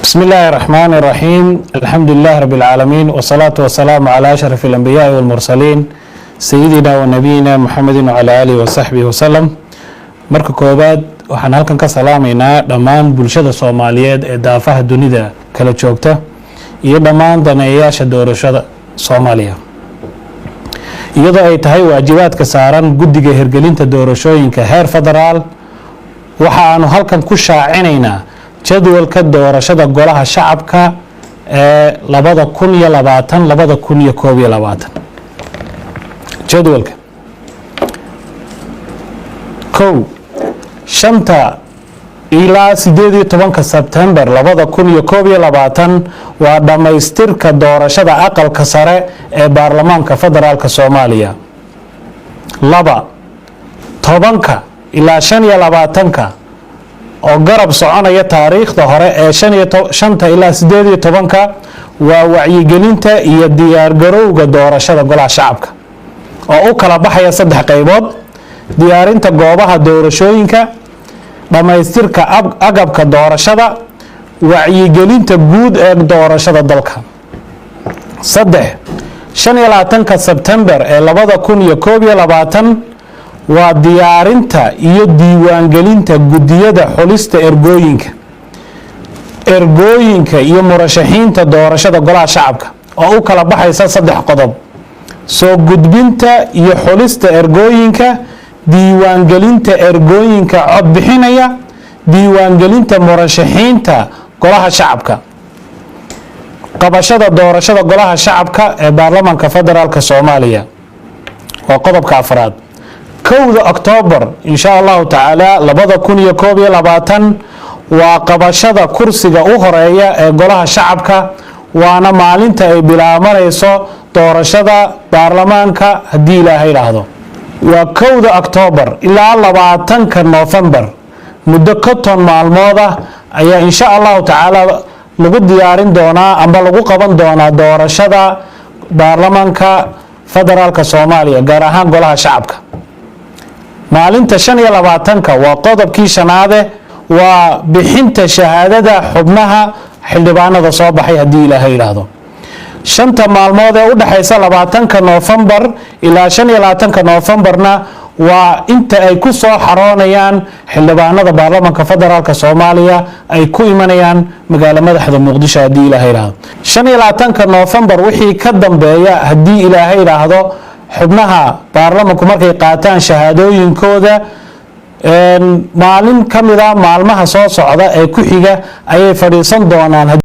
بسم الله الرحمن الرحيم الحمد لله رب العالمين والصلاة والسلام على أشرف الأنبياء والمرسلين سيدنا ونبينا محمد وعلى آله وصحبه وسلم marka koobaad waxaan halkan ka salaameynaa dhammaan bulshada Soomaaliyeed ee daafaha dunida kala joogta iyo dhammaan daneeyaasha doorashada Soomaaliya iyadoo ay tahay waajibaadka saaran guddiga hirgelinta doorashooyinka heer federaal waxaanu halkan ku shaacinaynaa jadwalka doorashada golaha shacabka ee 2020-2021 jadwalka shanta ilaa 18 September 2021 waa dhamaystirka doorashada aqalka sare ee baarlamaanka federaalka Soomaaliya 10 ilaa 25 oo garab soconaya taariikhda hore ee 5 ilaa 18 waa wacyigelinta iyo diyaar garowga doorashada golaha shacabka oo u kala baxaya saddex qaybood diyaarinta goobaha doorashooyinka dhamaystirka agabka doorashada wacyigelinta guud ee doorashada dalka 25 September ee 2021 waa diyaarinta iyo diiwaangelinta gudiyada xulista ergooyinka iyo murashaxiinta doorashada golaha shacabka oo u kala baxaysa saddex qodob soo gudbinta iyo xulista ergooyinka diiwaangelinta ergooyinka cod bixinaya diiwaangelinta murashaxiinta golaha shacabka qabashada doorashada golaha shacabka ee baarlamaanka federaalka Soomaaliya waa qodobka afraad 1 October insha Allah taala 2021 waa qabashada kursiga u horeeya ee golaha shacabka waana maalinta ay bilaabanayso doorashada baarlamaanka hadii Ilaahay raahdo waa 1 October ilaa 20 November muddo 10 maalmood ayaa insha Allah taala lagu diyaarin doonaa ama lagu qaban doonaa doorashada baarlamaanka federaalka Soomaaliya gaar ahaan golaha shacabka maalinta 25 waa qodobkii shanaade waa bixinta shahaadada xubnaha xildhibaanada soo baxay hadii Ilaahay raahdo shanta maalmood ee u dhaxaysa 20 November ilaa 25 Novemberna waa inta ay ku soo xaroonayaan xildhibaanada baarlamaanka federaalka Soomaaliya ay ku imanayaan magaalada madaxda Muqdisho hadii Ilaahay raahdo 25 November wixii ka dambeeya hadii Ilaahay raahdo xubnaha baarlamaanku markay qaataan shahaadooyinkooda maalin kamida maalmaha soo socda ee ku xiga ayay fadhiisan doonaan